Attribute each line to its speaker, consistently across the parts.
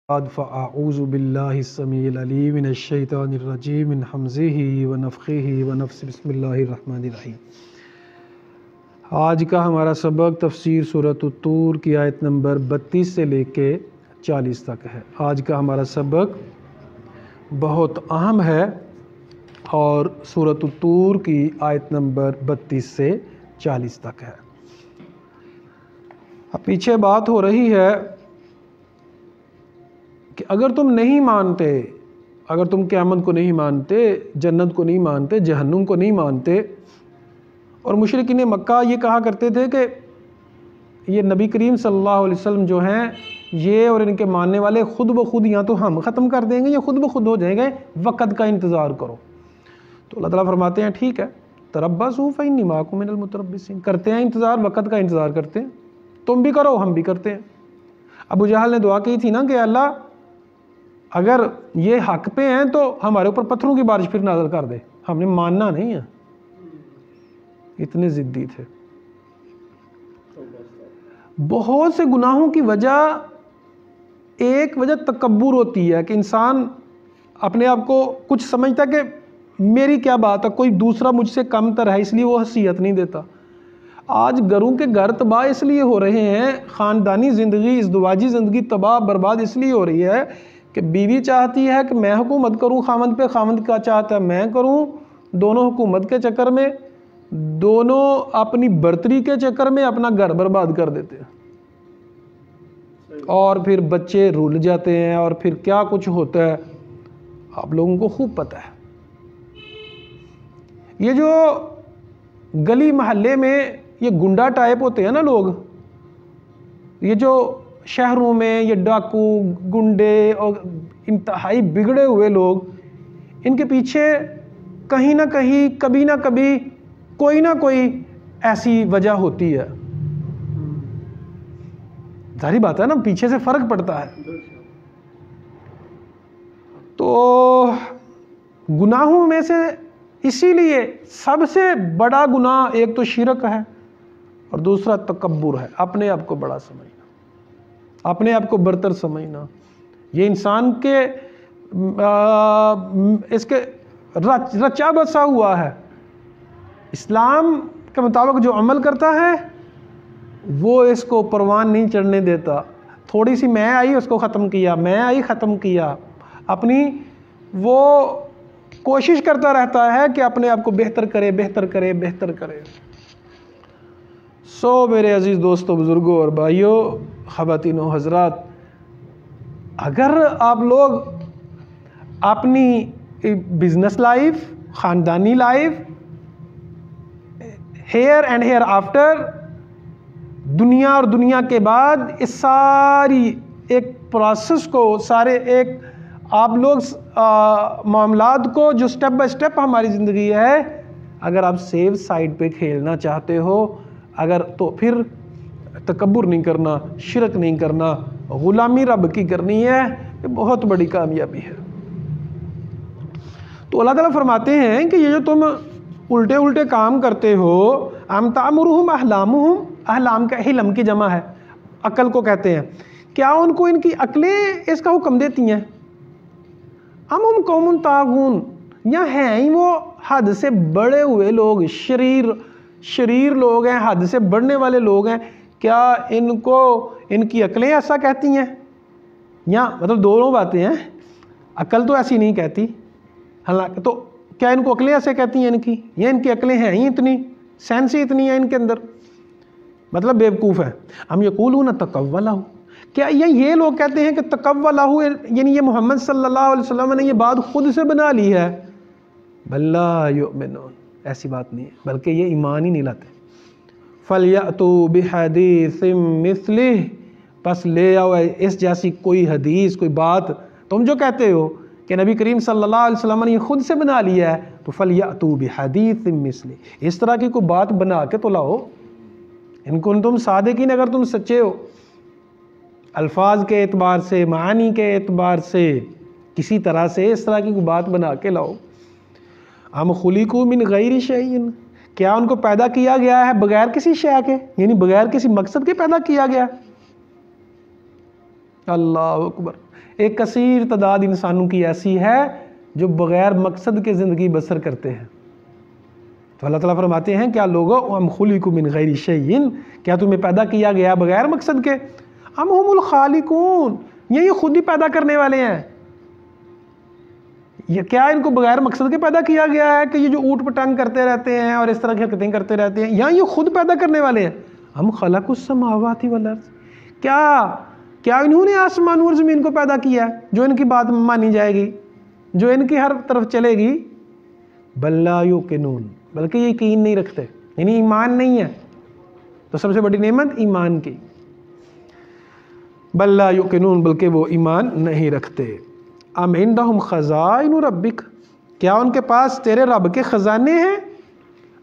Speaker 1: فأعوذ باللہ السمیع العلیم من الشیطان الرجیم من حمزہ ونفخہ ونفثہ بسم اللہ الرحمن الرحیم۔ آج کا ہمارا سبق تفسیر سورۃ الطور کی آیت نمبر 32 سے لے کے 40 تک ہے۔ آج کا ہمارا سبق بہت اہم ہے اور سورۃ الطور کی آیت نمبر 32 سے 40 تک ہے۔ اب پیچھے بات ہو رہی ہے کہ اگر تم نہیں مانتے، اگر تم قیامت کو نہیں مانتے، جنت کو نہیں مانتے، جہنم کو نہیں مانتے، اور مشرکین مکہ یہ کہا کرتے تھے کہ یہ نبی کریم صلی اللہ علیہ وسلم جو ہیں یہ اور ان کے ماننے والے خود بخود یا تو ہم ختم کر دیں گے یا خود بخود ہو جائیں گے، وقت کا انتظار کرو۔ تو اللہ تعالیٰ فرماتے ہیں ٹھیک ہے، تربصوا فإنی معکم من المتربصین، کرتے ہیں انتظار، وقت کا انتظار کرتے ہیں، تم بھی کرو ہم بھی کرتے ہیں۔ ابو جہل نے دعا کی تھی نا کہ اللہ اگر یہ حق پہ ہیں تو ہمارے اوپر پتھروں کی بارش پھر نازل کر دے، ہم نے ماننا نہیں ہے، اتنے ضدی تھے۔ بہت سے گناہوں کی وجہ، ایک وجہ تکبر ہوتی ہے کہ انسان اپنے آپ کو کچھ سمجھتا ہے کہ میری کیا بات ہے، کوئی دوسرا مجھ سے کم تر ہے، اس لیے وہ حیثیت نہیں دیتا۔ آج گھروں کے گھر تباہ اس لیے ہو رہے ہیں، خاندانی زندگی، ازدواجی زندگی تباہ برباد اس لیے ہو رہی ہے کہ بیوی چاہتی ہے کہ میں حکومت کروں خامند پہ، خامند کا چاہتا ہے میں کروں، دونوں حکومت کے چکر میں، دونوں اپنی برتری کے چکر میں اپنا گھر برباد کر دیتے ہیں، اور پھر بچے رول جاتے ہیں، اور پھر کیا کچھ ہوتا ہے آپ لوگوں کو خوب پتہ ہے۔ یہ جو گلی محلے میں یہ گنڈا ٹائپ ہوتے ہیں نا لوگ، یہ جو شہروں میں یہ ڈاکو گنڈے اور انتہائی بگڑے ہوئے لوگ، ان کے پیچھے کہیں نہ کہیں کبھی نہ کبھی کوئی نہ کوئی ایسی وجہ ہوتی ہے۔ ظاہری بات ہے نا، پیچھے سے فرق پڑتا ہے۔ تو گناہوں میں سے اسی لیے سب سے بڑا گناہ ایک تو شرک ہے اور دوسرا تکبر ہے، اپنے آپ کو بڑا سمجھنا، اپنے آپ کو برتر سمجھنا۔ یہ انسان کے اس کے رچا بسا ہوا ہے۔ اسلام کے مطابق جو عمل کرتا ہے وہ اس کو پروان نہیں چڑھنے دیتا۔ تھوڑی سی میں آئی اس کو ختم کیا، میں آئی ختم کیا، اپنی وہ کوشش کرتا رہتا ہے کہ اپنے آپ کو بہتر کرے، بہتر کرے، بہتر کرے۔ میرے عزیز دوستوں، بزرگوں اور بھائیوں، خواتین و حضرات، اگر آپ لوگ اپنی بزنس لائف، خاندانی life, here and here after, دنیا اور دنیا کے بعد، اس ساری ایک پروسیس کو، سارے ایک آپ لوگ معاملات کو جو سٹیپ بائی سٹیپ ہماری زندگی ہے، اگر آپ سیف سائڈ پہ کھیلنا چاہتے ہو، اگر تو پھر تکبر نہیں کرنا، شرک نہیں کرنا، غلامی رب کی کرنی ہے، یہ بہت بڑی کامیابی ہے۔ تو اللہ تعالیٰ فرماتے ہیں کہ یہ جو تم الٹے الٹے کام کرتے ہو، ام تامرہم احلامہم، احلام کا حلم کی جمع ہے، عقل کو کہتے ہیں، کیا ان کو ان کی عقلیں اس کا حکم دیتی ہیں؟ ام ہم قوم طاغون، یا ہیں ہی وہ حد سے بڑے ہوئے لوگ، شریر لوگ ہیں، حد سے بڑھنے والے لوگ ہیں، کیا ان کو ان کی عقلیں ایسا کہتی ہیں؟ یا مطلب دونوں باتیں ہیں، عقل تو ایسی نہیں کہتی، حالانکہ تو کیا ان کو عقلیں ایسے کہتی ہیں ان کی، یا ان کی عقلیں ہیں ہی اتنی، سینس ہی اتنی ہے ان کے اندر، مطلب بیوقوف ہے۔ ہم یقولون تقولہ، کیا یہ لوگ کہتے ہیں کہ تقولہ، یعنی یہ محمد صلی اللہ علیہ وسلم نے یہ بات خود سے بنا لی ہے؟ بل لا یؤمنون، ایسی بات نہیں ہے، بلکہ یہ ایمان ہی نہیں لاتے۔ فَلْيَأْتُوا بِحَدِيثٍ مِثْلِهِ، پس لے آؤ اس جیسی کوئی حدیث، کوئی بات تم جو کہتے ہو کہ نبی کریم صلی اللہ علیہ وسلم نے یہ خود سے بنا لیا ہے، تو فَلْيَأْتُوا بِحَدِيثٍ مِثْلِهِ، اس طرح کی کوئی بات بنا کے تو لاؤ، ان کو تم صادقین، اگر تم سچے ہو، الفاظ کے اعتبار سے، معانی کے اعتبار سے، کسی طرح سے اس طرح کی کوئی بات بنا کے لاؤ۔ ام خلقوا من غیر شیء، کیا ان کو پیدا کیا گیا ہے بغیر کسی شے کے، یعنی بغیر کسی مقصد کے پیدا کیا گیا ہے؟ اللہ اکبر، ایک کثیر تعداد انسانوں کی ایسی ہے جو بغیر مقصد کے زندگی بسر کرتے ہیں. تو اللہ تعالیٰ فرماتے ہیں کیا لوگو ام خلقوا من غیر شیء، کیا تمہیں پیدا کیا گیا بغیر مقصد کے؟ ام ہم الخالقون، یہ خود ہی پیدا کرنے والے ہیں. یہ کیا ان کو بغیر مقصد کے پیدا کیا گیا ہے کہ یہ جو اوٹ پٹانگ کرتے رہتے ہیں اور اس طرح کی حرکتیں کرتے رہتے ہیں، یا یہ خود پیدا کرنے والے ہیں؟ ہم خلقوا السماوات والارض، کیا انہوں نے آسمان اور زمین کو پیدا کیا ہے جو ان کی بات مانی جائے گی، جو ان کی ہر طرف چلے گی؟ بل لا یوقنون، بلکہ یہ یقین نہیں رکھتے، یعنی ایمان نہیں ہے. تو سب سے بڑی نعمت ایمان کی. بل لا یوقنون، بلکہ وہ ایمان نہیں رکھتے. ام عندہم خزائن ربک، کیا ان کے پاس تیرے رب کے خزانے ہیں؟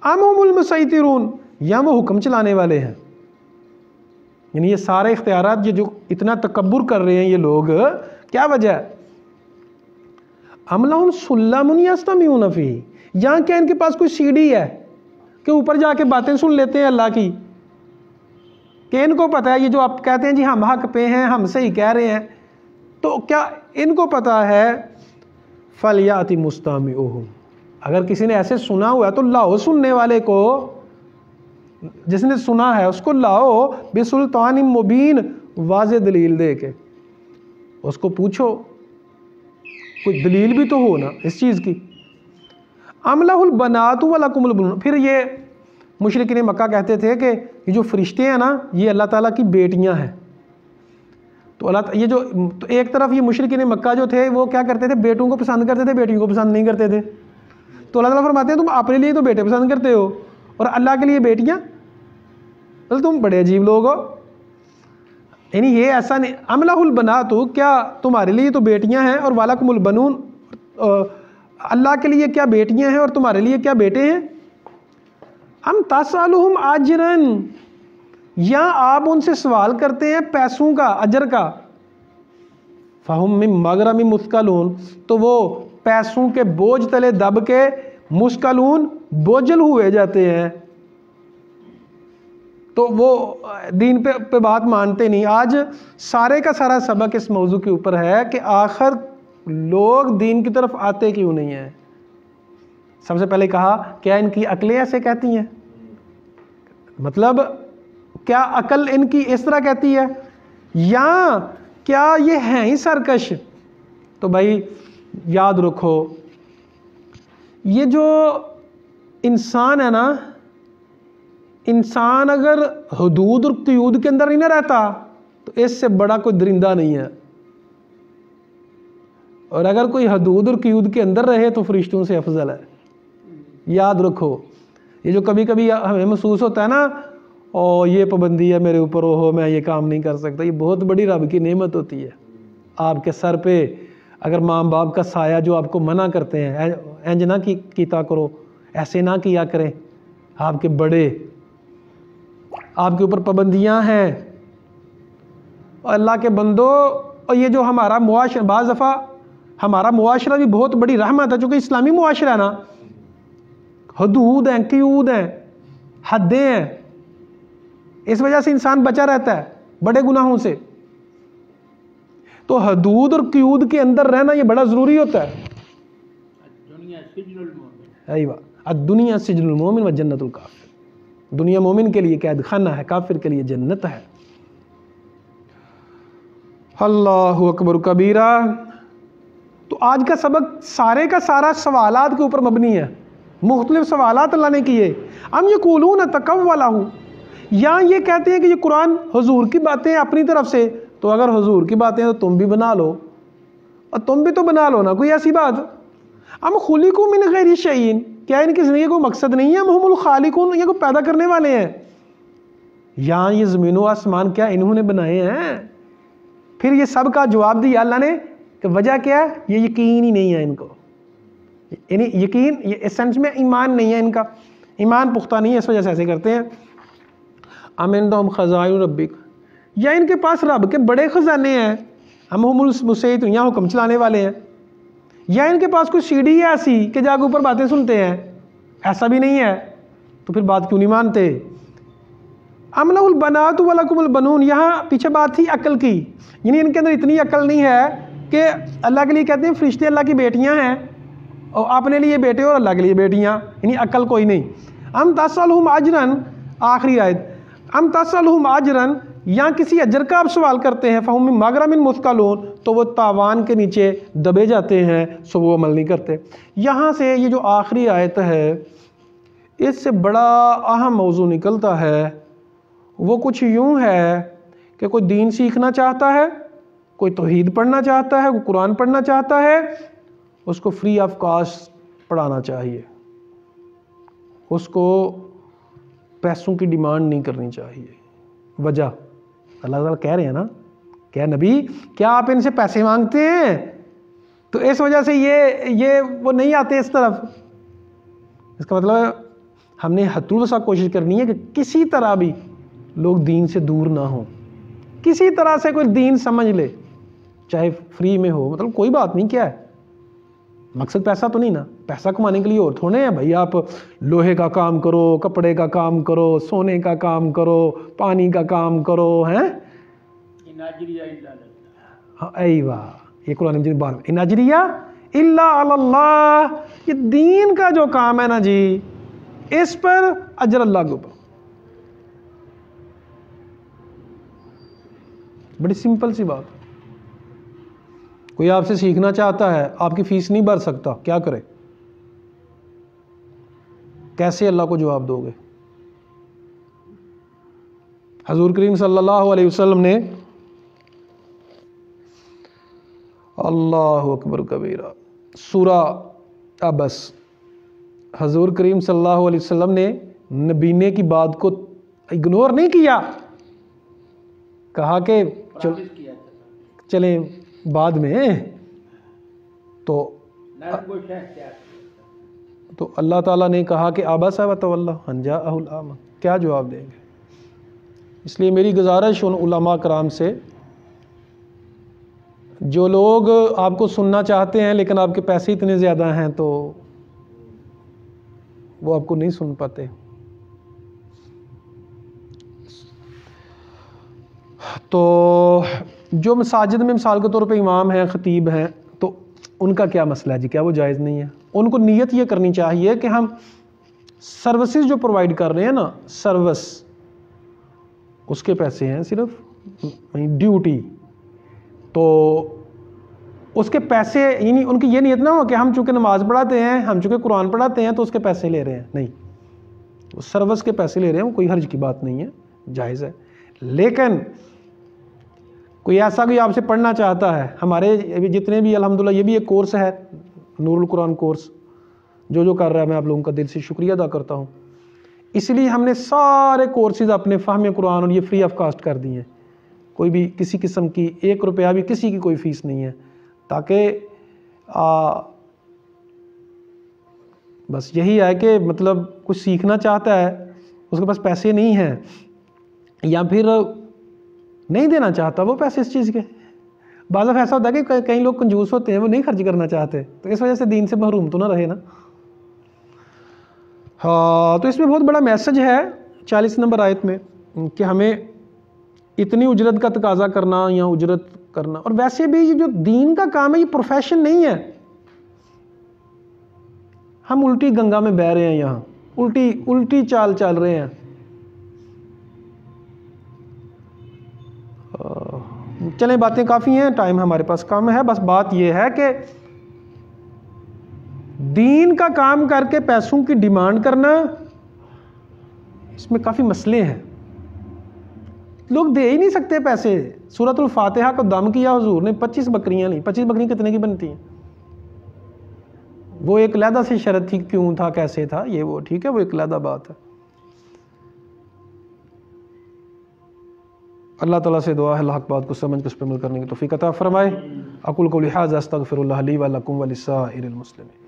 Speaker 1: ام ہم المسیطرون، یا وہ حکم چلانے والے ہیں. یعنی یہ سارے اختیارات یہ جو اتنا تکبر کر رہے ہیں یہ لوگ، کیا وجہ ہے؟ ام لہم سلم یستمعون فیہ، یا کیا ان کے پاس کوئی سیڑھی ہے کہ اوپر جا کے باتیں سن لیتے ہیں اللہ کی، کہ ان کو پتہ ہے یہ جو آپ کہتے ہیں جی ہم حق پہ ہیں، ہم صحیح کہہ رہے ہیں، تو کیا ان کو پتہ ہے؟ فَلْيَأْتِ مُسْتَمِعُهُمْ، اگر کسی نے ایسے سنا ہوا ہے تو لاؤ سننے والے کو، جس نے سنا ہے اس کو لاؤ بِسُلْطَانٍ مُبِينٍ، واضح دلیل دے کے. اس کو پوچھو، کوئی دلیل بھی تو ہو نا اس چیز کی. ام لہ البنات ولکم البنون، پھر یہ مشرکین مکہ کہتے تھے کہ یہ جو فرشتے ہیں نا یہ اللہ تعالیٰ کی بیٹیاں ہیں. تو یہ جو ایک طرف یہ مشرکین مکہ جو تھے وہ کیا کرتے تھے؟ بیٹوں کو پسند کرتے تھے، بیٹیوں کو پسند نہیں کرتے تھے. تو اللہ تعالیٰ فرماتے ہیں تم اپنے لیے تو بیٹے پسند کرتے ہو اور اللہ کے لیے بیٹیاں، تم بڑے عجیب لوگ ہو. یعنی یہ ایسا نہیں. ام لہ البنات، کیا تمہارے لیے تو بیٹیاں ہیں، اور ولکم البنون، اللہ کے لیے کیا بیٹیاں ہیں اور تمہارے لیے کیا بیٹے ہیں؟ ام تسألہم اجرا، یا آپ ان سے سوال کرتے ہیں پیسوں کا، اجر کا. فہم من مغرم مثقلون، تو وہ پیسوں کے بوجھ تلے دب کے مثقلون، بوجھل ہوئے جاتے ہیں. تو وہ دین پہ بات مانتے نہیں. آج سارے کا سارا سبق اس موضوع کے اوپر ہے کہ آخر لوگ دین کی طرف آتے کیوں نہیں ہیں. سب سے پہلے کہا کیا ان کی عقلیں ایسے کہتی ہیں؟ مطلب کیا عقل ان کی اس طرح کہتی ہے، یا کیا یہ ہیں ہی سرکش؟ تو بھائی یاد رکھو، یہ جو انسان ہے نا، انسان اگر حدود اور قیود کے اندر نہیں نہ رہتا تو اس سے بڑا کوئی درندہ نہیں ہے. اور اگر کوئی حدود اور قیود کے اندر رہے تو فرشتوں سے افضل ہے. یاد رکھو، یہ جو کبھی کبھی ہمیں محسوس ہوتا ہے نا، او یہ پابندی ہے میرے اوپر، ہو میں یہ کام نہیں کر سکتا، یہ بہت بڑی رب کی نعمت ہوتی ہے. آپ کے سر پہ اگر ماں باپ کا سایہ جو آپ کو منع کرتے ہیں انج نہ کیتا کرو، ایسے نہ کیا کریں، آپ کے بڑے، آپ کے اوپر پابندیاں ہیں. اور اللہ کے بندو، اور یہ جو ہمارا معاشرہ، بعض دفعہ ہمارا معاشرہ بھی بہت بڑی رحمت ہے، چونکہ اسلامی معاشرہ ہے نا، حدود ہیں، قیود ہیں، حدیں ہیں، اس وجہ سے انسان بچا رہتا ہے بڑے گناہوں سے. تو حدود اور قیود کے اندر رہنا یہ بڑا ضروری ہوتا ہے. الدنیا سجن المومن و جنت الکافر، دنیا مومن کے لیے قید خانہ ہے، کافر کے لیے جنت ہے. اللہ اکبر کبیرہ. تو آج کا سبق سارے کا سارا سوالات کے اوپر مبنی ہے. مختلف سوالات اللہ نے کیے. ام یقولون تقولہ، یا یہ کہتے ہیں کہ یہ قرآن حضور کی باتیں اپنی طرف سے. تو اگر حضور کی باتیں تو تم بھی بنا لو، اور تم بھی تو بنا لو نا کوئی ایسی بات. ام خلقوا من غیر شیء، کیا ان کی زندگی کوئی مقصد نہیں ہے؟ ام ہم الخالقون، یہ کو پیدا کرنے والے ہیں. یا یہ زمین و آسمان کیا انہوں نے بنائے ہیں؟ پھر یہ سب کا جواب دیا اللہ نے کہ وجہ کیا ہے؟ یہ یقین ہی نہیں ہے ان کو. یعنی یقین، یہ ایسنس میں ایمان نہیں ہے ان کا، ایمان پختہ نہیں ہے، اس وجہ سے ایسے کرتے ہیں. ام عندہم خزائن ربک، یا ان کے پاس رب کے بڑے خزانے ہیں. ہم ہم المسیطرون، یا حکم چلانے والے ہیں. یا ان کے پاس کوئی سیڑھی ہے ایسی کہ جا کے اوپر باتیں سنتے ہیں؟ ایسا بھی نہیں ہے. تو پھر بات کیوں نہیں مانتے؟ ام لہ البنات ولکم البنون، یہاں پیچھے بات تھی عقل کی، یعنی ان کے اندر اتنی عقل نہیں ہے کہ اللہ کے لیے کہتے ہیں فرشتے اللہ کی بیٹیاں ہیں، اور اپنے لیے بیٹے اور اللہ کے لیے بیٹیاں، یعنی عقل کوئی نہیں. ام تسألہم اجرن، آخری آیت، ام تسألہم اجرن، یا کسی اجر کا آپ سوال کرتے ہیں، فہم من مغرم مثقلون، تو وہ تاوان کے نیچے دبے جاتے ہیں، سو وہ عمل نہیں کرتے. یہاں سے یہ جو آخری آیت ہے اس سے بڑا اہم موضوع نکلتا ہے. وہ کچھ یوں ہے کہ کوئی دین سیکھنا چاہتا ہے، کوئی توحید پڑھنا چاہتا ہے، کوئی قرآن پڑھنا چاہتا ہے، اس کو فری آف کاسٹ پڑھانا چاہیے، اس کو پیسوں کی ڈیمانڈ نہیں کرنی چاہیے. وجہ اللہ تعالیٰ کہہ رہے ہیں نا، کیا نبی کیا آپ ان سے پیسے مانگتے ہیں؟ تو اس وجہ سے یہ وہ نہیں آتے اس طرف. اس کا مطلب ہم نے حد الوسع کوشش کرنی ہے کہ کسی طرح بھی لوگ دین سے دور نہ ہوں، کسی طرح سے کوئی دین سمجھ لے، چاہے فری میں ہو، مطلب کوئی بات نہیں. کیا ہے مقصد؟ پیسہ تو نہیں نا، پیسہ کمانے کے لیے اور تھوڑے ہیں بھائی. آپ لوہے کا کام کرو، کپڑے کا کام کرو، سونے کا کام کرو، پانی کا کام کرو، ہیں. ایوہ یہ قرآن مجید بار ان اجریہ الا علی اللہ، یہ دین کا جو کام ہے نا جی، اس پر اجر اللہ کے اوپر. بڑی سمپل سی بات. کوئی آپ سے سیکھنا چاہتا ہے، آپ کی فیس نہیں بھر سکتا، کیا کرے؟ کیسے اللہ کو جواب دو گے؟ حضور کریم صلی اللہ علیہ وسلم نے، اللہ اکبر کبیرہ، سورہ عبس، حضور کریم صلی اللہ علیہ وسلم نے نبینے کی بات کو اگنور نہیں کیا، کہا کہ چلیں بعد میں. تو اللہ تعالیٰ نے کہا کہ عبس وتولی ان جاءہ الاعمی، کیا جواب دیں گے؟ اس لیے میری گزارش ان علماء کرام سے، جو لوگ آپ کو سننا چاہتے ہیں لیکن آپ کے پیسے اتنے زیادہ ہیں تو وہ آپ کو نہیں سن پاتے. تو جو مساجد میں مثال کے طور پہ امام ہیں، خطیب ہیں، تو ان کا کیا مسئلہ ہے جی؟ کیا وہ جائز نہیں ہے؟ ان کو نیت یہ کرنی چاہیے کہ ہم سروسز جو پرووائڈ کر رہے ہیں نا، سروس، اس کے پیسے ہیں صرف ڈیوٹی، تو اس کے پیسے، یعنی ان کی یہ نیت نہ ہو کہ ہم چونکہ نماز پڑھاتے ہیں، ہم چونکہ قرآن پڑھاتے ہیں تو اس کے پیسے لے رہے ہیں. نہیں، وہ سروس کے پیسے لے رہے ہیں، وہ کوئی حرج کی بات نہیں ہے، جائز ہے. لیکن کوئی ایسا کوئی آپ سے پڑھنا چاہتا ہے، ہمارے جتنے بھی الحمدللہ یہ بھی ایک کورس ہے، نور القرآن کورس، جو کر رہا ہے میں آپ لوگوں کا دل سے شکریہ ادا کرتا ہوں. اس لیے ہم نے سارے کورسز اپنے فہم قرآن اور یہ فری آف کاسٹ کر دی ہیں. کوئی بھی کسی قسم کی 1 روپیہ بھی کسی کی کوئی فیس نہیں ہے، تاکہ بس یہی ہے کہ مطلب کچھ سیکھنا چاہتا ہے، اس کے پاس پیسے نہیں ہیں، یا پھر نہیں دینا چاہتا وہ پیسے اس چیز کے. بعض دفعہ ایسا ہوتا ہے کہ کئی لوگ کنجوس ہوتے ہیں، وہ نہیں خرچ کرنا چاہتے، تو اس وجہ سے دین سے محروم تو نہ رہے نا. ہاں، تو اس میں بہت بڑا میسج ہے 40 نمبر آیت میں کہ ہمیں اتنی اجرت کا تقاضا کرنا یا اجرت کرنا. اور ویسے بھی یہ جو دین کا کام ہے یہ پروفیشن نہیں ہے. ہم الٹی گنگا میں بہہ رہے ہیں، یہاں الٹی چال چل رہے ہیں. چلیں باتیں کافی ہیں، ٹائم ہمارے پاس کم ہے. بس بات یہ ہے کہ دین کا کام کر کے پیسوں کی ڈیمانڈ کرنا، اس میں کافی مسئلے ہیں. لوگ دے ہی نہیں سکتے پیسے. سورۃ الفاتحہ کو دم کیا حضور نے 25 بکریاں لی. 25 بکریاں کتنے کی بنتی ہیں؟ وہ ایک علیحدہ سی شرط تھی، کیوں تھا، کیسے تھا، یہ وہ ٹھیک ہے، وہ ایک علیحدہ بات ہے. اللہ تعالیٰ سے دعا ہے حق بات کو سمجھ کر اس پر عمل کرنے کی توفیق عطا فرمائے. اقول قولی ھذا استغفر اللہ لی ولکم ولسائر المسلمین.